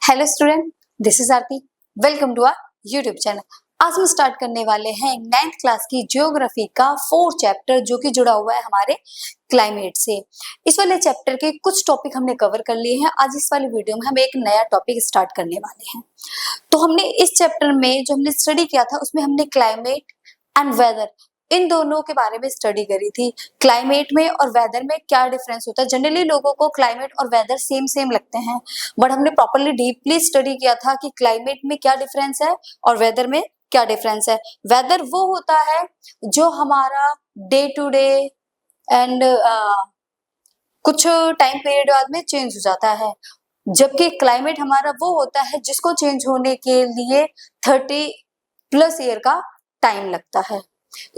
Hello student, this is Aarti. Welcome to our YouTube channel. आज हम start करने वाले हैं 9th क्लास की ज्योग्राफी का 4th चैप्टर जो कि जुड़ा हुआ है हमारे क्लाइमेट से। इस वाले चैप्टर के कुछ टॉपिक हमने कवर कर लिए हैं। आज इस वाले वीडियो में हम एक नया टॉपिक स्टार्ट करने वाले हैं। तो हमने इस चैप्टर में जो हमने स्टडी किया था उसमें हमने क्लाइमेट एंड वेदर इन दोनों के बारे में स्टडी करी थी। क्लाइमेट में और वेदर में क्या डिफरेंस होता है। जनरली लोगों को क्लाइमेट और वेदर सेम सेम लगते हैं, बट हमने प्रॉपरली डीपली स्टडी किया था कि क्लाइमेट में क्या डिफरेंस है और वेदर में क्या डिफरेंस है। वेदर वो होता है जो हमारा डे टू डे एंड कुछ टाइम पीरियड बाद में चेंज हो जाता है, जबकि क्लाइमेट हमारा वो होता है जिसको चेंज होने के लिए 30+ ईयर का टाइम लगता है।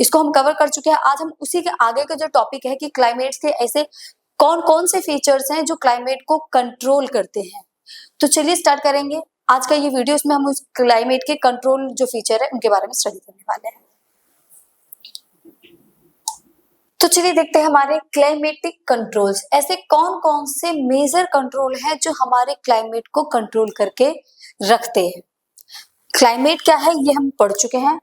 इसको हम कवर कर चुके हैं। आज हम उसी के आगे का जो टॉपिक है कि क्लाइमेट के ऐसे कौन कौन से फीचर्स हैं जो क्लाइमेट को कंट्रोल करते हैं। तो चलिए स्टार्ट करेंगे आज का ये वीडियो। इसमें हम उस क्लाइमेट के कंट्रोल जो फीचर है उनके बारे में स्टडी करने वाले हैं। तो चलिए देखते हैं हमारे क्लाइमेटिक कंट्रोल्स, ऐसे कौन कौन से मेजर कंट्रोल हैं जो हमारे क्लाइमेट को कंट्रोल करके रखते हैं। क्लाइमेट क्या है ये हम पढ़ चुके हैं।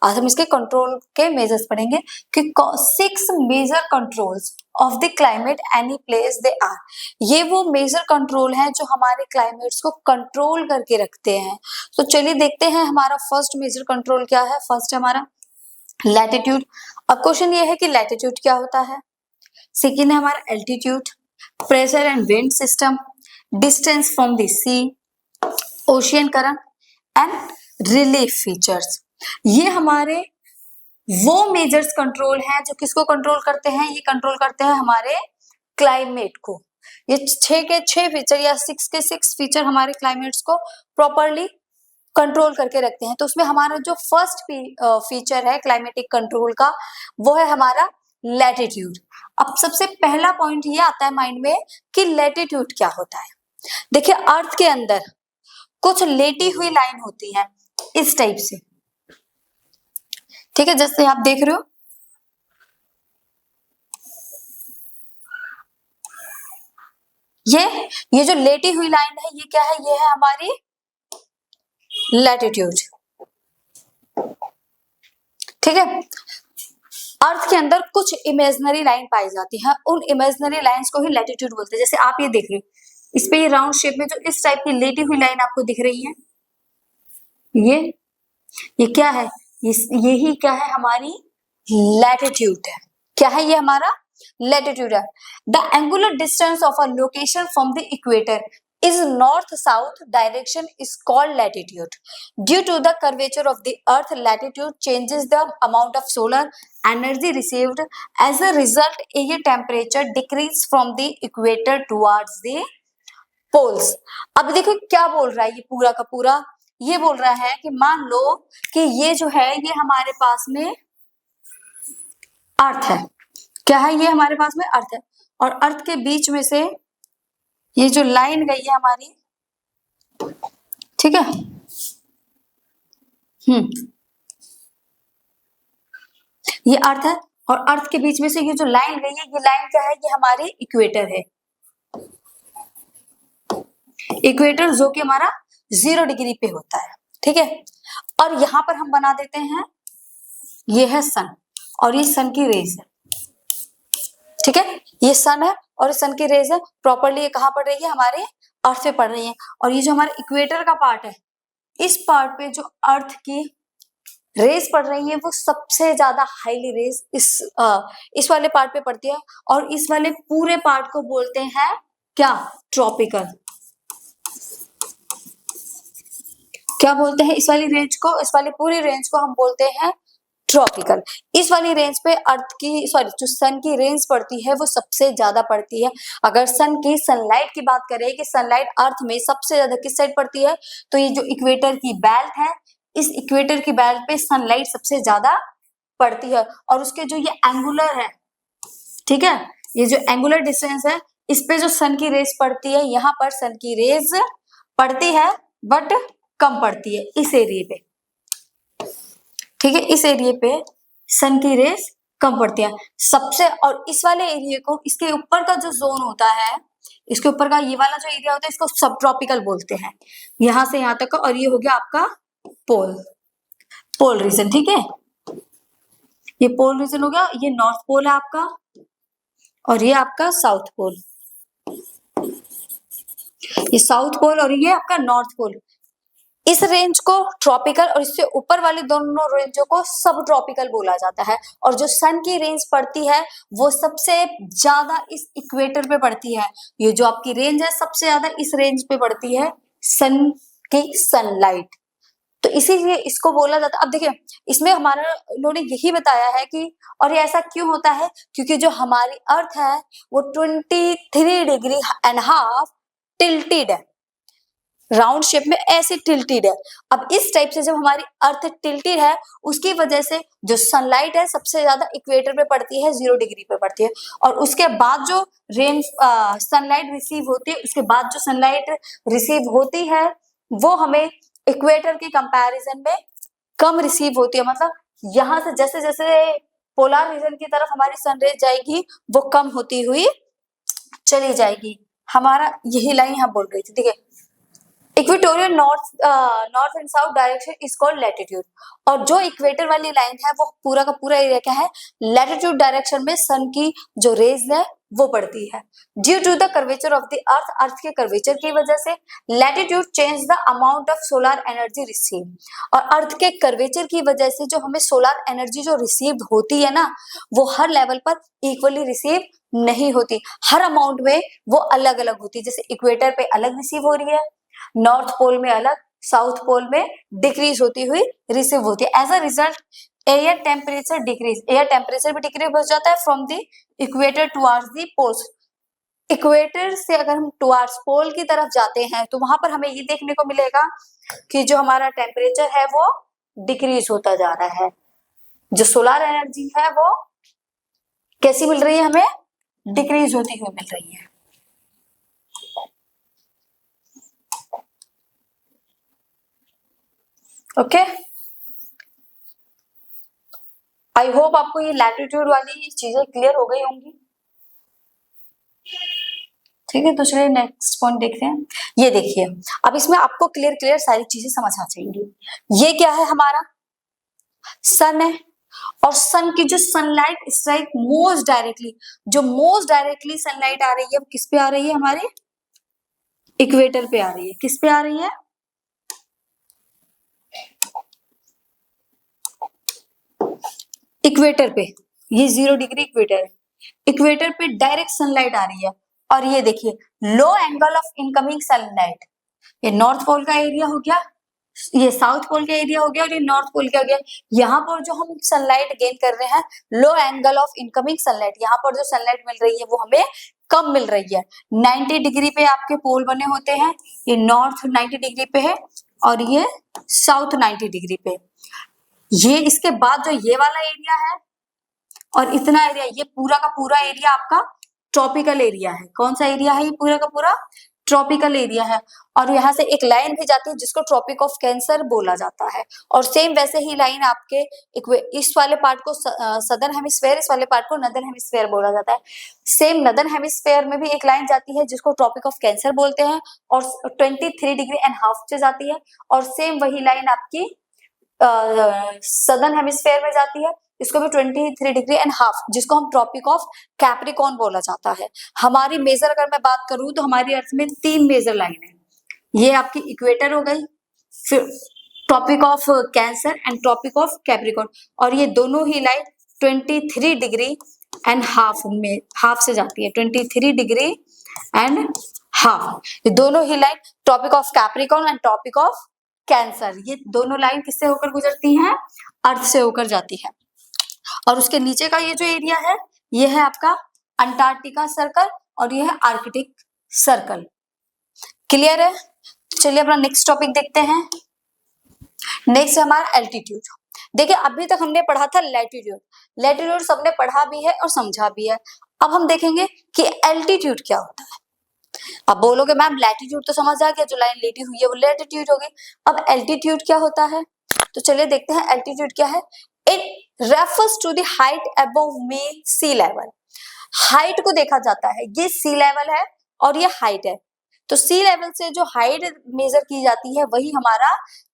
आज हम इसके कंट्रोल के मेजर्स पढ़ेंगे कि 6 major controls of the climate any place they are. ये वो मेजर कंट्रोल हैं जो हमारे क्लाइमेट्स को कंट्रोल करके रखते हैं। तो चलिए देखते हैं हमारा फर्स्ट मेजर कंट्रोल क्या है। फर्स्ट है हमारा लैटिट्यूड। अब क्वेश्चन ये है कि लैटिट्यूड क्या होता है। सेकेंड है हमारा altitude, pressure and wind system, distance from the sea, ocean current and relief features. ये हमारे वो मेजर्स कंट्रोल हैं जो किसको कंट्रोल करते हैं। ये कंट्रोल करते हैं हमारे क्लाइमेट को। ये 6 के 6 फीचर या 6 के 6 फीचर हमारे क्लाइमेट्स को प्रॉपरली कंट्रोल करके रखते हैं। तो उसमें हमारा जो फर्स्ट फीचर है क्लाइमेटिक कंट्रोल का वो है हमारा लैटिट्यूड। अब सबसे पहला पॉइंट ये आता है माइंड में कि लैटिट्यूड क्या होता है। देखिए अर्थ के अंदर कुछ लेटी हुई लाइन होती है इस टाइप से, ठीक है, जैसे आप देख रहे हो। ये जो लेटी हुई लाइन है ये क्या है, ये है हमारी लैटिट्यूड, ठीक है। अर्थ के अंदर कुछ इमेजिनरी लाइन पाई जाती है, उन इमेजिनरी लाइंस को ही लैटिट्यूड बोलते हैं। जैसे आप ये देख रहे हो, इस पे ये राउंड शेप में जो इस टाइप की लेटी हुई लाइन आपको दिख रही है, ये क्या है, यही क्या है, हमारी लैटिट्यूड है। क्या है ये, हमारा लैटिट्यूड है। The angular distance of a location from the equator is north south direction is called latitude. Due to the curvature of the earth, latitude changes the amount of solar energy received. As a result, air temperature decrease from the equator towards the poles. अब देखो क्या बोल रहा है ये पूरा का पूरा, ये बोल रहा है कि मान लो कि ये जो है ये हमारे पास में अर्थ है। क्या है ये, हमारे पास में अर्थ है, और अर्थ के बीच में से ये जो लाइन गई है हमारी, ठीक है, ये अर्थ है, और अर्थ के बीच में से ये जो लाइन गई है, ये लाइन क्या है, ये हमारी इक्वेटर है। इक्वेटर जो कि हमारा 0 डिग्री पे होता है, ठीक है। और यहां पर हम बना देते हैं, ये है सन और ये सन की रेज है, ठीक है। ये सन है और ये सन की रेज है। प्रॉपरली ये कहां पड़ रही है, हमारे अर्थ पे पड़ रही है। और ये जो हमारे इक्वेटर का पार्ट है, इस पार्ट पे जो अर्थ की रेज पड़ रही है वो सबसे ज्यादा हाईली रेज इस वाले पार्ट पे पड़ती है, और इस वाले पूरे पार्ट को बोलते हैं क्या, ट्रॉपिकल। क्या बोलते हैं इस वाली रेंज को, इस वाली पूरी रेंज को हम बोलते हैं ट्रॉपिकल। इस वाली रेंज पे अर्थ की जो सन की रेंज पड़ती है वो सबसे ज्यादा पड़ती है। अगर सन की सनलाइट की बात करें कि सनलाइट अर्थ में सबसे ज्यादा किस साइड पड़ती है, तो ये जो इक्वेटर की बेल्ट है, इस इक्वेटर की बेल्ट पे सनलाइट सबसे ज्यादा पड़ती है। और उसके जो ये एंगुलर है, ठीक है, ये जो एंगुलर डिस्टेंस है, इस पे जो सन की रेज पड़ती है, यहाँ पर सन की रेज पड़ती है बट कम पड़ती है इस एरिया पे, ठीक है। इस एरिया पे सन की रेज कम पड़ती है सबसे। और इस वाले एरिया को, इसके ऊपर का जो जोन होता है, इसके ऊपर का ये वाला जो एरिया होता है इसको सब ट्रॉपिकल बोलते हैं, यहां से यहां तक का, और ये हो गया आपका पोल, पोल रीजन। ठीक है, ये पोल रीजन हो गया, ये नॉर्थ पोल है आपका, और ये आपका साउथ पोल, ये साउथ पोल और ये आपका नॉर्थ पोल। इस रेंज को ट्रॉपिकल और इससे ऊपर वाली दोनों रेंजों को सब ट्रॉपिकल बोला जाता है। और जो सन की रेंज पड़ती है वो सबसे ज्यादा इस इक्वेटर पे पड़ती है। ये जो आपकी रेंज है सबसे ज्यादा इस रेंज पे पड़ती है सन की सनलाइट, तो इसीलिए इसको बोला जाता है। अब देखिए इसमें हमारा उन्होंने यही बताया है कि, और ये ऐसा क्यों होता है, क्योंकि जो हमारी अर्थ है वो 23.5 डिग्री टिल्टेड है, राउंड शेप में ऐसे टिल्टेड है। अब इस टाइप से जब हमारी अर्थ टिल्टेड है उसकी वजह से जो सनलाइट है सबसे ज्यादा इक्वेटर पे पड़ती है, 0 डिग्री पे पड़ती है, और उसके बाद जो सनलाइट रिसीव होती है, उसके बाद जो सनलाइट रिसीव होती है वो हमें इक्वेटर के कंपैरिजन में कम रिसीव होती है। मतलब यहाँ से जैसे जैसे पोलर रीजन की तरफ हमारी सनरेज जाएगी वो कम होती हुई चली जाएगी। हमारा यही लाइन यहाँ बोल रही थी। ठीक है, equatorial north and south direction is called latitude, और जो इक्वेटर वाली लाइन है वो पूरा का पूरा एरिया क्या है, लैटिट्यूड डायरेक्शन में सन की जो रेज है वो पड़ती है। Due to the curvature of the earth, earth के कर्वेचर की वजह से latitude change the amount of solar energy receive, और अर्थ के कर्वेचर की वजह से जो हमें सोलर एनर्जी जो रिसीव होती है ना वो हर लेवल पर इक्वली रिसीव नहीं होती, हर अमाउंट में वो अलग अलग होती है। जैसे इक्वेटर पे अलग रिसीव हो रही है, नॉर्थ पोल में अलग, साउथ पोल में डिक्रीज होती हुई रिसीव होती है। As a result air temperature decrease, air temperature भी डिक्रीज हो जाता है from the equator towards the poles. Equator से अगर हम टुवर्ड्स पोल की तरफ जाते हैं तो वहां पर हमें ये देखने को मिलेगा कि जो हमारा टेम्परेचर है वो डिक्रीज होता जा रहा है, जो सोलर एनर्जी है वो कैसी मिल रही है, हमें डिक्रीज होती हुई मिल रही है। ओके, आई होप आपको ये लैटिट्यूड वाली चीजें क्लियर हो गई होंगी। ठीक है, तो चलिए नेक्स्ट पॉइंट देखते हैं। ये देखिए, अब इसमें आपको क्लियर सारी चीजें समझ आ जाएंगी। ये क्या है, हमारा सन है, और सन की जो सनलाइट स्ट्राइक मोस्ट डायरेक्टली, जो मोस्ट डायरेक्टली सनलाइट आ रही है वो किस पे आ रही है, हमारे इक्वेटर पे आ रही है। किस पे आ रही है, इक्वेटर पे। ये 0 डिग्री इक्वेटर है, इक्वेटर पे डायरेक्ट सनलाइट आ रही है। और ये देखिए लो एंगल ऑफ इनकमिंग सनलाइट, ये नॉर्थ पोल का एरिया हो गया, ये साउथ पोल का एरिया हो गया, और ये नॉर्थ पोल का हो गया। यहाँ पर जो हम सनलाइट गेन कर रहे हैं, लो एंगल ऑफ इनकमिंग सनलाइट, यहाँ पर जो सनलाइट मिल रही है वो हमें कम मिल रही है। 90 डिग्री पे आपके पोल बने होते हैं, ये नॉर्थ 90 डिग्री पे है और ये साउथ 90 डिग्री पे। ये इसके बाद जो ये वाला एरिया है और इतना एरिया, ये पूरा का पूरा एरिया आपका ट्रॉपिकल एरिया है। कौन सा एरिया है, ये पूरा का पूरा ट्रॉपिकल एरिया है। और यहाँ से एक लाइन भी जाती है जिसको ट्रॉपिक ऑफ कैंसर बोला जाता है। और सेम वैसे ही लाइन आपके इस वाले पार्ट को सदर्न हेमिस्फेयर, इस वाले पार्ट को नदर्न हेमिस्फेयर बोला जाता है। सेम नदर्न हेमिस्फेयर में भी एक लाइन जाती है जिसको ट्रॉपिक ऑफ कैंसर बोलते हैं, और 23.5 डिग्री से जाती है। और सेम वही लाइन आपकी सदर्न हेमिस्फेयर में जाती है, इसको भी 23.5 डिग्री, जिसको हम ट्रॉपिक ऑफ कैप्रिकॉर्न बोला जाता है। हमारी मेजर अगर मैं बात करूं तो हमारी अर्थ में 3 मेजर लाइन है। ये आपकी इक्वेटर हो गई, फिर Tropic of Cancer and Tropic of Capricorn, और ये दोनों ही लाइन 23.5 डिग्री में हाफ से जाती है। 23 डिग्री एंड हाफ, ये दोनों ही line Tropic of Capricorn and Tropic of Cancer, ये दोनों लाइन किससे होकर गुजरती हैं, अर्थ से होकर जाती है। और उसके नीचे का ये जो एरिया है ये है आपका अंटार्कटिका सर्कल और ये है आर्कटिक सर्कल। क्लियर है, चलिए अपना नेक्स्ट टॉपिक देखते हैं। नेक्स्ट है हमारा एल्टीट्यूड। देखिए अभी तक हमने पढ़ा था लैटिट्यूड, लैटिट्यूड सबने पढ़ा भी है और समझा भी है। अब हम देखेंगे कि एल्टीट्यूड क्या होता है। अब बोलोगे मैम लैटिट्यूड तो समझ आ गया, जो लाइन लेटी हुई है वो लैटिट्यूड हो गई, अब एल्टीट्यूड क्या होता है, तो चलिए देखते हैं एल्टीट्यूड क्या है। It refers to the height above mean sea level, height को देखा जाता है, ये सी लेवल है और ये हाइट है। तो सी लेवल से जो हाइट मेजर की जाती है वही हमारा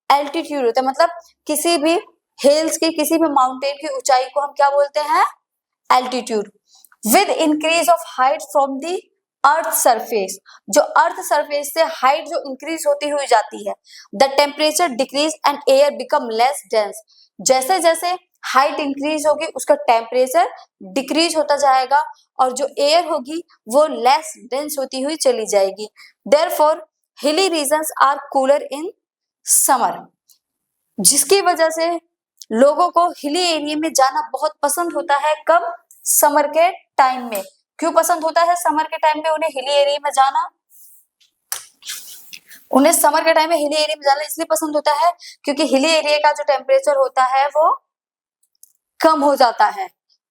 एल्टीट्यूड होता है। मतलब किसी भी हिल्स की, किसी भी माउंटेन की ऊंचाई को हम क्या बोलते हैं? Altitude. With increase of height from the earth surface, जो अर्थ सरफेस से हाइट जो इंक्रीज होती हुई जाती है, the temperature decrease and air become less dense. जैसे जैसे हाइट इंक्रीज होगी उसका टेम्परेचर डिक्रीज होता जाएगा और जो एयर होगी वो लेस डेंस होती हुई चली जाएगी। Therefore hilly regions are cooler in summer, जिसकी वजह से लोगों को हिली एरिया में जाना बहुत पसंद होता है। कब? समर के टाइम में। क्यों पसंद होता है समर के टाइम में उन्हें हिली एरिया में जाना? उन्हें समर के टाइम में हिली एरिया में जाना इसलिए पसंद होता है क्योंकि हिली एरिया का जो टेम्परेचर होता है वो कम हो जाता है,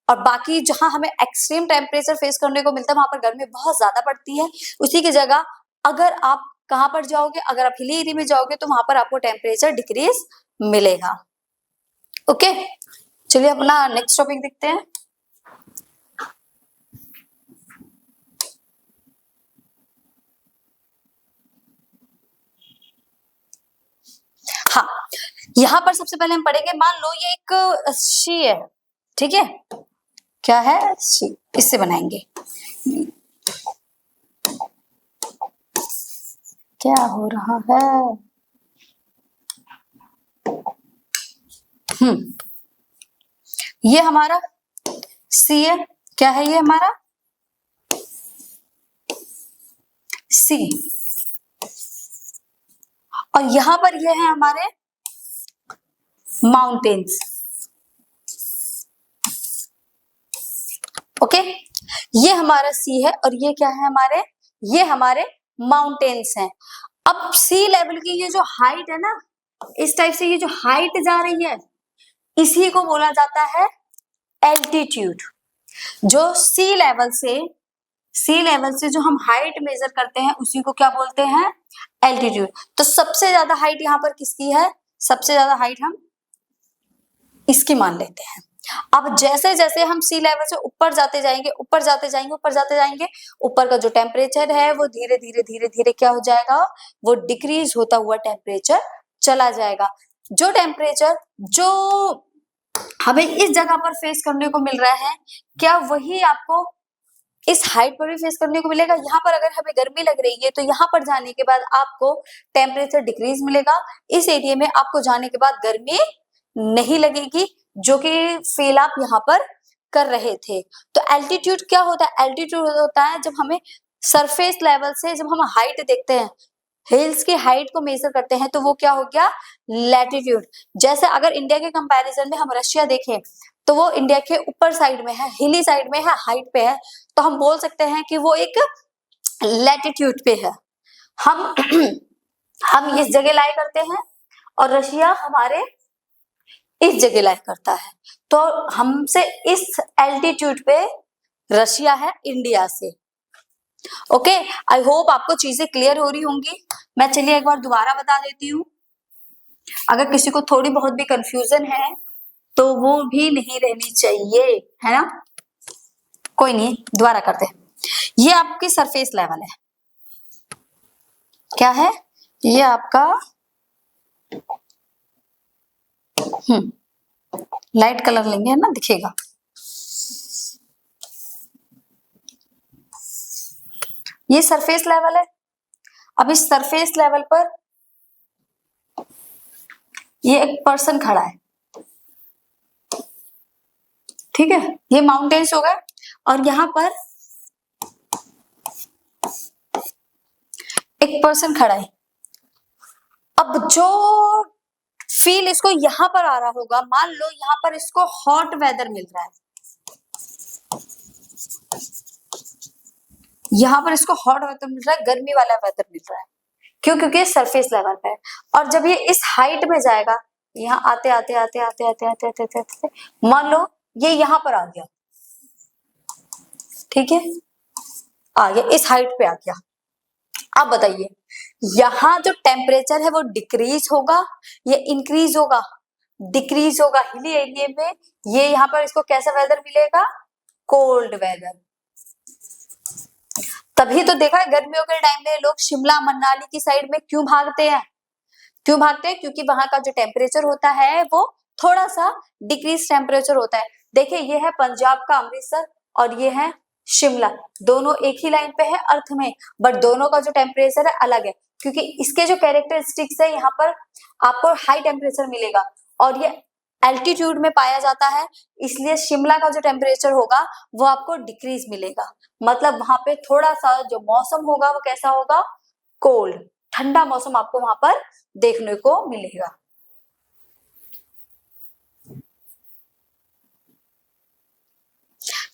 और बाकी जहां हमें एक्सट्रीम टेम्परेचर फेस करने को मिलता है वहां पर गर्मी बहुत ज्यादा पड़ती है। उसी की जगह अगर आप कहां पर जाओगे, अगर आप हिली एरिया में जाओगे तो वहां पर आपको टेम्परेचर डिक्रीज मिलेगा। ओके, चलिए अपना नेक्स्ट टॉपिक देखते हैं। हाँ, यहां पर सबसे पहले हम पढ़ेंगे, मान लो ये एक सी है, ठीक है, क्या है? सी। इससे बनाएंगे, क्या हो रहा है? ये हमारा सी है, क्या है ये हमारा? सी। और यहां पर ये है हमारे माउंटेन्स। ओके, ये हमारा सी है और ये क्या है हमारे? ये हमारे माउंटेन्स हैं। अब सी लेवल की ये जो हाइट है ना, इस टाइप से ये जो हाइट जा रही है इसी को बोला जाता है एल्टीट्यूड। जो सी लेवल से जो हम हाइट मेजर करते हैं उसी को क्या बोलते हैं? एल्टीट्यूड। तो सबसे ज्यादा हाइट यहाँ पर किसकी है? सबसे ज्यादा हाइट हम इसकी मान लेते हैं। अब जैसे जैसे हम सी लेवल से ऊपर जाते जाएंगे, ऊपर जाते जाएंगे, ऊपर जाते जाएंगे, ऊपर का जो टेम्परेचर है वो धीरे धीरे धीरे धीरे क्या हो जाएगा? वो डिक्रीज होता हुआ टेम्परेचर चला जाएगा। जो टेम्परेचर जो हमें इस जगह पर फेस करने को मिल रहा है, क्या वही आपको इस हाइट पर भी फेस करने को मिलेगा? यहाँ पर अगर हमें गर्मी लग रही है तो यहाँ पर जाने के बाद आपको टेम्परेचर डिक्रीज मिलेगा। इस एरिया में आपको जाने के बाद गर्मी नहीं लगेगी, जो कि फील आप यहाँ पर कर रहे थे। तो एल्टीट्यूड क्या होता है? एल्टीट्यूड होता है जब हमें सरफेस लेवल से जब हम हाइट देखते हैं, हिल्स की हाइट को मेजर करते हैं, तो वो क्या हो गया? लैटिट्यूड। जैसे अगर इंडिया के कंपैरिजन में हम रशिया देखें तो वो इंडिया के ऊपर साइड में है, हिली साइड में है, हाइट पे है, तो हम बोल सकते हैं कि वो एक लैटिट्यूड पे है। हम हम इस जगह लाई करते हैं और रशिया हमारे इस जगह लाई करता है, तो हमसे इस एल्टीट्यूड पे रशिया है इंडिया से। ओके, आई होप आपको चीजें क्लियर हो रही होंगी। मैं चलिए एक बार दोबारा बता देती हूँ, अगर किसी को थोड़ी बहुत भी कंफ्यूजन है तो वो भी नहीं रहनी चाहिए, है ना? कोई नहीं, दोबारा करते हैं। ये आपकी सरफेस लेवल है, क्या है ये आपका? लाइट कलर लेंगे, है ना, दिखेगा। ये सरफेस लेवल है। अब इस सरफेस लेवल पर ये एक पर्सन खड़ा है, ठीक है, ये माउंटेन्स हो गए, और यहां पर एक पर्सन खड़ा है। अब जो फील इसको यहां पर आ रहा होगा, मान लो यहां पर इसको हॉट वेदर मिल रहा है, यहां पर इसको हॉट वेदर मिल रहा है, गर्मी वाला वेदर मिल रहा है। क्यों? क्योंकि सरफेस लेवल पे है। और जब ये इस हाइट में जाएगा, यहाँ आते आते आते आते आते आते आते आते, आते, आते मान लो ये यहां पर आ गया, ठीक है, आ गया, इस हाइट पे आ गया। अब बताइए यहाँ जो टेम्परेचर है वो डिक्रीज होगा या इंक्रीज होगा? डिक्रीज होगा। हिली एरिया में ये यहाँ पर इसको कैसा वेदर मिलेगा? Cold weather. तभी तो देखा है गर्मियों के टाइम में लोग शिमला मनाली की साइड में क्यों भागते हैं, क्यों भागते हैं? क्योंकि वहां का जो टेम्परेचर होता है वो थोड़ा सा डिक्रीज टेम्परेचर होता है। देखिए ये है पंजाब का अमृतसर और ये है शिमला, दोनों एक ही लाइन पे है अर्थ में, बट दोनों का जो टेम्परेचर है अलग है, क्योंकि इसके जो कैरेक्टरिस्टिक्स है यहाँ पर आपको हाई टेम्परेचर मिलेगा और ये एल्टीट्यूड में पाया जाता है, इसलिए शिमला का जो टेम्परेचर होगा वो आपको डिक्रीज मिलेगा। मतलब वहां पे थोड़ा सा जो मौसम होगा वो कैसा होगा, कोल्ड, ठंडा मौसम आपको वहां पर देखने को मिलेगा।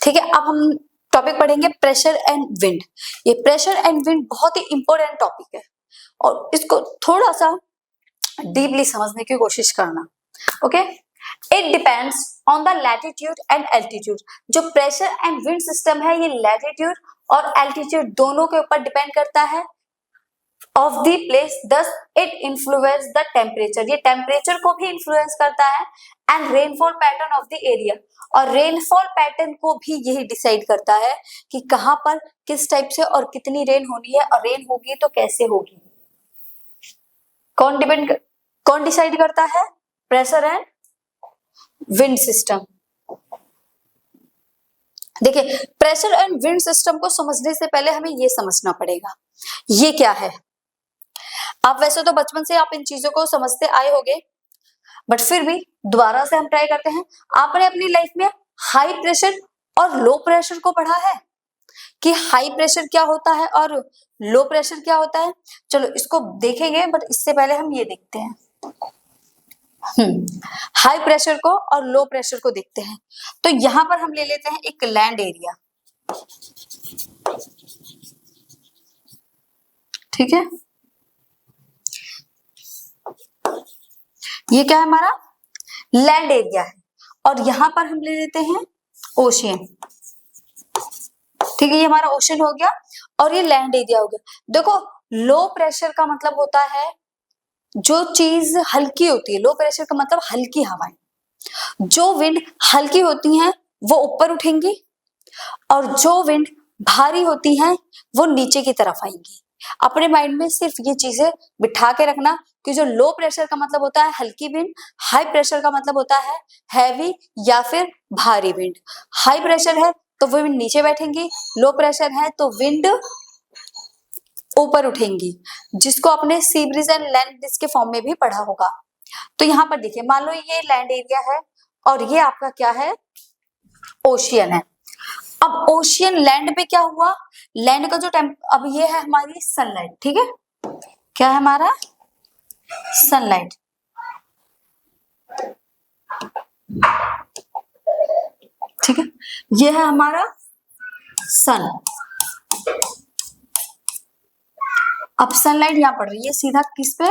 ठीक है, अब हम टॉपिक पढ़ेंगे प्रेशर एंड विंड। ये प्रेशर एंड विंड बहुत ही इंपॉर्टेंट टॉपिक है और इसको थोड़ा सा डीपली समझने की कोशिश करना। Okay, it depends on the latitude and altitude. जो प्रेशर एंड विंड सिस्टम है ये लैटिट्यूड और एल्टीट्यूड दोनों के ऊपर डिपेंड करता है of the place, thus it influence the temperature. ये टेम्परेचर को भी इन्फ्लुएंस करता है and rainfall pattern of the area, और रेनफॉल पैटर्न को भी यही डिसाइड करता है कि कहां पर किस टाइप से और कितनी रेन होनी है, और रेन होगी तो कैसे होगी। कौन डिसाइड करता है? Pressure and wind system. देखिए प्रेशर एंड विंड सिस्टम को समझने से पहले हमें ये समझना पड़ेगा ये क्या है। आप वैसे तो बचपन से आप इन चीजों को समझते आए होंगे, बट फिर भी दोबारा से हम ट्राई करते हैं। आपने अपनी लाइफ में हाई प्रेशर और लो प्रेशर को पढ़ा है कि हाई प्रेशर क्या होता है और लो प्रेशर क्या होता है? चलो इसको देखेंगे, बट इससे पहले हम ये देखते हैं हाई प्रेशर को और लो प्रेशर को देखते हैं। तो यहां पर हम ले लेते हैं एक लैंड एरिया, ठीक है, ये क्या है हमारा लैंड एरिया है, और यहां पर हम ले लेते हैं ओशियन, ठीक है, ये हमारा ओशन हो गया और ये लैंड एरिया हो गया। देखो लो प्रेशर का मतलब होता है जो चीज हल्की होती है, लो प्रेशर का मतलब हल्की हवाएं, जो विंड हल्की होती हैं वो ऊपर उठेंगी और जो विंड भारी होती हैं वो नीचे की तरफ आएंगी। अपने माइंड में सिर्फ ये चीजें बिठा के रखना कि जो लो प्रेशर का मतलब होता है हल्की विंड, हाई प्रेशर का मतलब होता है हैवी या फिर भारी विंड। हाई प्रेशर है तो वो विंड नीचे बैठेंगी, लो प्रेशर है तो विंड ऊपर उठेंगी, जिसको अपने sea breeze and land breeze के फॉर्म में भी पढ़ा होगा। तो यहाँ पर देखिए मान लो ये लैंड एरिया है और ये आपका क्या है, ओशियन है। अब ओशियन लैंड पे क्या हुआ, लैंड का जो अब ये है हमारी सनलाइट, ठीक है, क्या है हमारा सनलाइट, ठीक है, ये है हमारा सन। अब सनलाइट यहां पड़ रही है सीधा किस पे,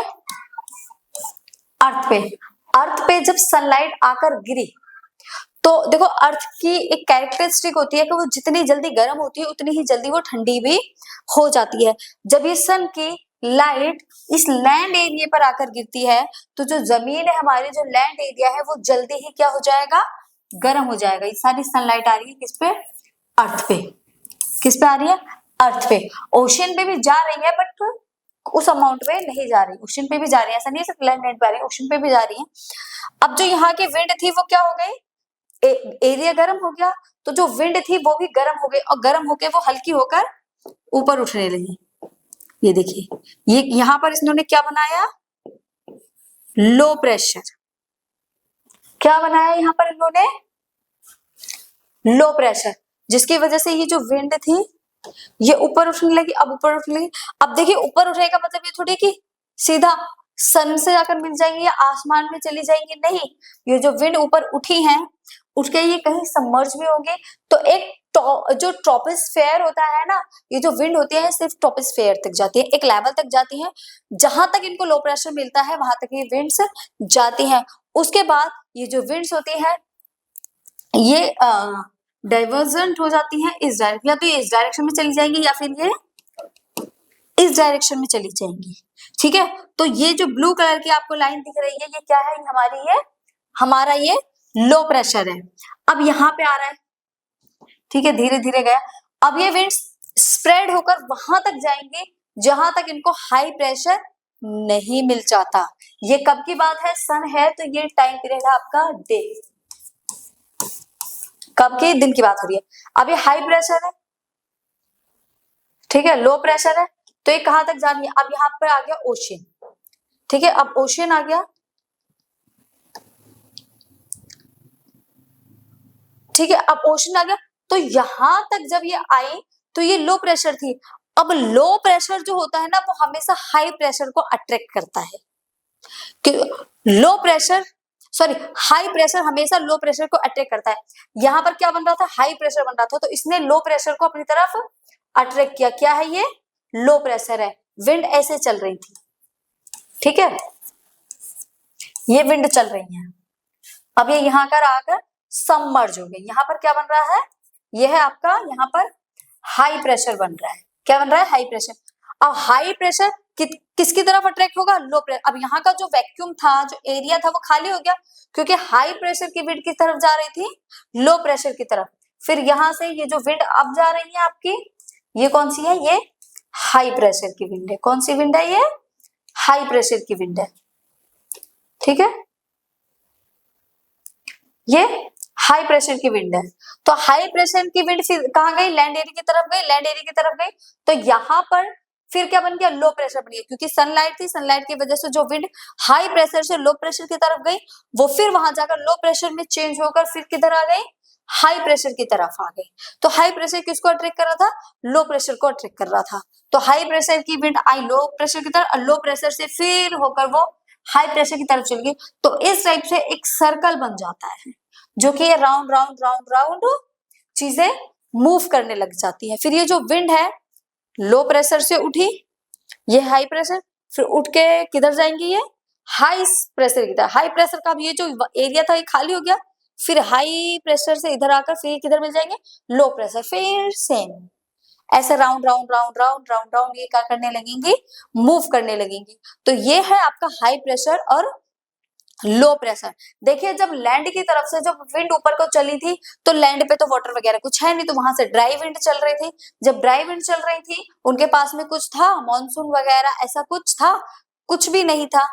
अर्थ पे। अर्थ पे जब सनलाइट आकर गिरी तो देखो अर्थ की एक कैरेक्टरिस्टिक होती है कि वो जितनी जल्दी गर्म होती है उतनी ही जल्दी वो ठंडी भी हो जाती है। जब ये सन की लाइट इस लैंड एरिया पर आकर गिरती है तो जो जमीन है हमारी, जो लैंड एरिया है वो जल्दी ही क्या हो जाएगा, गर्म हो जाएगा। ये सारी सनलाइट आ रही है किस पे, अर्थ पे। किस पे आ रही है, अर्थ पे। ओशन पे भी जा रही है बट उस अमाउंट पे नहीं जा रही, ओशन पे भी जा रही है, ऐसा नहीं है सिर्फ लैंड पे आ रही है, ओशन पे भी जा रही है। अब जो यहाँ की विंड थी वो क्या हो गई, एरिया गर्म हो गया तो जो विंड थी वो भी गर्म हो गई और गर्म होके वो हल्की होकर ऊपर उठने लगी। ये देखिए ये यहां पर इन्होंने क्या बनाया, लो प्रेशर। क्या बनाया यहाँ पर इन्होंने, लो प्रेशर, जिसकी वजह से ये जो विंड थी ये ऊपर उठने लगी। अब ऊपर उठने लगी, अब देखिए ऊपर उठेगा मतलब ये थोड़ी कि सीधा सन से जाकर मिल जाएंगी या आसमान में चली जाएंगी, नहीं, ये जो विंड ऊपर उठी है उठ के ये कहीं सबमर्ज भी होंगे। तो एक जो ट्रोपोस्फेयर होता है ना, ये जो विंड होती है सिर्फ ट्रोपोस्फेयर तक जाती है, एक लेवल तक जाती है, जहां तक इनको लो प्रेशर मिलता है वहां तक ये विंड्स जाती हैं। उसके बाद ये जो विंड्स होती है ये डाइवर्जेंट हो जाती है इस डायरेक्शन, या तो ये इस डायरेक्शन में चली जाएंगी या फिर ये इस डायरेक्शन में चली जाएंगी, ठीक है। तो ये जो ब्लू कलर की आपको लाइन दिख रही है ये क्या है, हमारा ये लो प्रेशर है। अब यहाँ पे आ रहा है, ठीक है, धीरे धीरे गया। अब ये विंड्स स्प्रेड होकर वहां तक जाएंगे जहां तक इनको हाई प्रेशर नहीं मिल जाता। ये कब की बात है? सन है तो ये टाइम पीरियड है आपका डे, कब की? दिन की बात हो रही है। अब ये हाई प्रेशर है, ठीक है, लो प्रेशर है, तो ये कहां तक जा रही है? अब यहाँ पर आ गया ओशियन, ठीक है, अब ओशियन आ गया, ठीक है, अब ओशन आ गया, तो यहां तक जब ये आई तो ये लो प्रेशर थी। अब लो प्रेशर जो होता है ना वो हमेशा हाई प्रेशर को अट्रैक्ट करता है, कि low pressure sorry high pressure हमेशा लो प्रेशर को अट्रैक्ट करता है। यहां पर क्या बन रहा था? हाई प्रेशर बन रहा था, तो इसने लो प्रेशर को अपनी तरफ अट्रैक्ट किया। क्या है ये? लो प्रेशर है। विंड ऐसे चल रही थी, ठीक है, ये विंड चल रही है। अब ये यहाँ कर आकर सबमर्ज हो गई। यहाँ पर क्या बन रहा है? यह है आपका यहाँ पर हाई प्रेशर बन रहा है। क्या बन रहा है? High pressure. अब हाई प्रेशर किसकी तरफ अट्रैक्ट होगा? Low pressure. अब यहाँ का जो वैक्यूम था, जो एरिया था, वो खाली हो गया, क्योंकि हाई प्रेशर की विंड किस तरफ जा रही थी? लो प्रेशर की तरफ। फिर यहाँ से ये जो विंड अब जा रही है आपकी, ये कौन सी है? ये हाई प्रेशर की विंड है। कौन सी विंड है? ये हाई प्रेशर की विंड है, ठीक है, ये हाई प्रेशर की विंड है। तो हाई प्रेशर की विंड फिर कहां गई? लैंड एरिया की तरफ गई, लैंड एरिया की तरफ गई, तो यहां पर फिर क्या बन गया? लो प्रेशर बन गया, क्योंकि सनलाइट थी, सनलाइट की वजह से जो विंड हाई प्रेशर से लो प्रेशर की तरफ गई, वो फिर वहां जाकर लो प्रेशर में चेंज होकर फिर किधर आ गई? हाई प्रेशर की तरफ आ गई। तो हाई प्रेशर किसको अट्रैक्ट कर रहा था? लो प्रेशर को अट्रैक्ट कर रहा था। तो हाई प्रेशर की विंड आई लो प्रेशर की तरफ, लो प्रेशर से फिर होकर वो हाई प्रेशर की तरफ चली गई। तो इस टाइप से एक सर्कल बन जाता है, जो कि ये राउंड राउंड राउंड राउंड चीजें मूव करने लग जाती है। फिर ये जो विंड है लो प्रेशर से उठी, ये हाई प्रेशर, फिर उठ के किधर जाएंगी? ये हाई प्रेशर की तरफ। हाई प्रेशर का ये जो एरिया था ये खाली हो गया, फिर हाई प्रेशर से इधर आकर फिर किधर मिल जाएंगे? Low pressure. फिर सेम ऐसे round round round round round round ये क्या करने लगेंगी? मूव करने लगेंगी। तो ये है आपका हाई प्रेशर और लो प्रेशर। देखिए जब लैंड की तरफ से जब विंड ऊपर को चली थी तो लैंड पे तो वाटर वगैरह कुछ है नहीं, तो वहां से ड्राई विंड चल रही थी। जब ड्राई विंड चल रही थी उनके पास में कुछ था? मॉनसून वगैरह ऐसा कुछ था? कुछ भी नहीं था।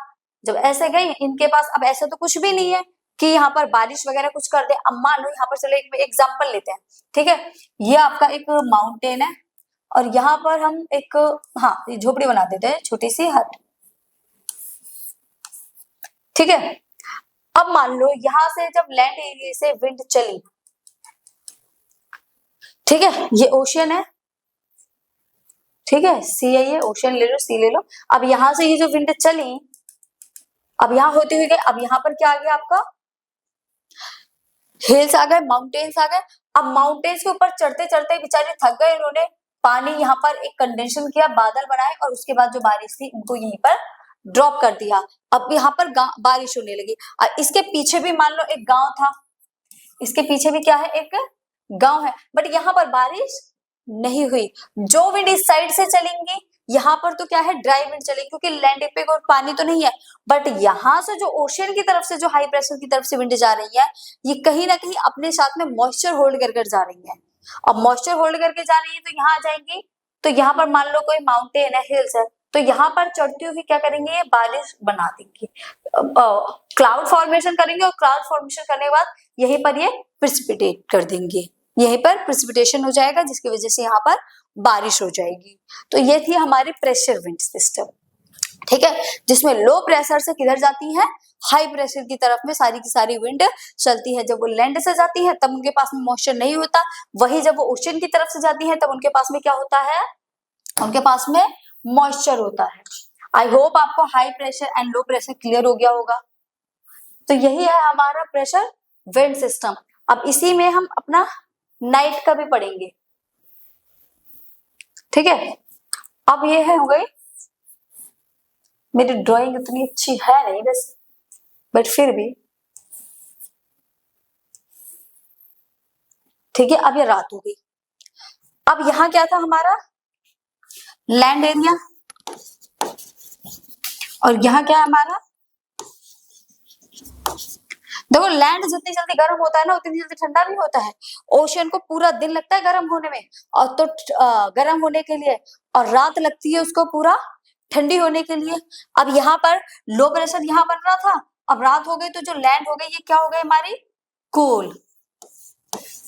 जब ऐसे गई इनके पास, अब ऐसा तो कुछ भी नहीं है कि यहाँ पर बारिश वगैरह कुछ कर दे। अब मान लो यहाँ पर चलो एक एग्जाम्पल लेते हैं, ठीक है, ये आपका एक माउंटेन है और यहाँ पर हम एक हाँ झोपड़ी बना देते हैं, छोटी सी हट, ठीक है। अब मान लो यहां से जब लैंड एरिया से विंड चली, ठीक है, ये ओशियन है, ठीक है, सी है, ये ओशियन ले लो, सी ले लो। अब यहां से ये जो विंड चली, अब यहां होते हुए गए, अब यहां पर क्या आ गया आपका? हिल्स आ गए, माउंटेन्स आ गए। अब माउंटेन्स के ऊपर चढ़ते चढ़ते बेचारे थक गए, उन्होंने पानी यहाँ पर एक कंडेंशन किया, बादल बनाए और उसके बाद जो बारिश थी उनको यहीं पर ड्रॉप कर दिया। अब यहाँ पर बारिश होने लगी। और इसके पीछे भी मान लो एक गांव था, इसके पीछे भी क्या है? एक गांव है, बट यहाँ पर बारिश नहीं हुई। जो विंड इस साइड से चलेंगी यहाँ पर तो क्या है? ड्राई विंड चलेगी, क्योंकि लैंड पे कोई पानी तो नहीं है। बट यहाँ से जो ओशियन की तरफ से जो हाई प्रेशर की तरफ से विंड जा रही है, ये कहीं ना कहीं अपने साथ में मॉइस्चर होल्ड कर जा रही है। अब मॉइस्चर होल्ड करके जा रही है तो यहाँ आ जाएंगी, तो यहाँ पर मान लो कोई माउंटेन है, हिल्स है, तो यहाँ पर चढ़ती हुई क्या करेंगे? ये बारिश बना देंगे, क्लाउड फॉर्मेशन करेंगे और क्लाउड फॉर्मेशन करने के बाद यहीं पर ये प्रिसिपिटेट कर देंगे, यहीं पर प्रिसिपिटेशन हो जाएगा, जिसकी वजह से यहाँ पर बारिश हो जाएगी। तो ये थी हमारी प्रेशर विंड सिस्टम, ठीक है, जिसमें लो प्रेशर से किधर जाती है? हाई प्रेशर की तरफ में सारी की सारी विंड चलती है। जब वो लैंड से जाती है तब उनके पास में मॉइस्चर नहीं होता, वही जब वो ओशन की तरफ से जाती है तब उनके पास में क्या होता है? उनके पास में मॉइस्चर होता है। आई होप आपको high pressure and low pressure clear हो गया होगा। तो यही है हमारा प्रेशर विंड सिस्टम। अब इसी में हम अपना नाइट का भी पढ़ेंगे, ठीक है। अब ये है हो गई, मेरी ड्राइंग इतनी अच्छी है नहीं वैसे, बट फिर भी ठीक है। अब ये रात हो गई। अब यहाँ क्या था हमारा? लैंड एरिया, और यहाँ क्या है हमारा? देखो लैंड जितनी जल्दी गर्म होता है ना उतनी जल्दी ठंडा भी होता है। ओशियन को पूरा दिन लगता है गर्म होने में और तो गर्म होने के लिए, और रात लगती है उसको पूरा ठंडी होने के लिए। अब यहाँ पर लो प्रेशर यहाँ बन रहा था, अब रात हो गई तो जो लैंड हो गई ये क्या हो गई हमारी कूल,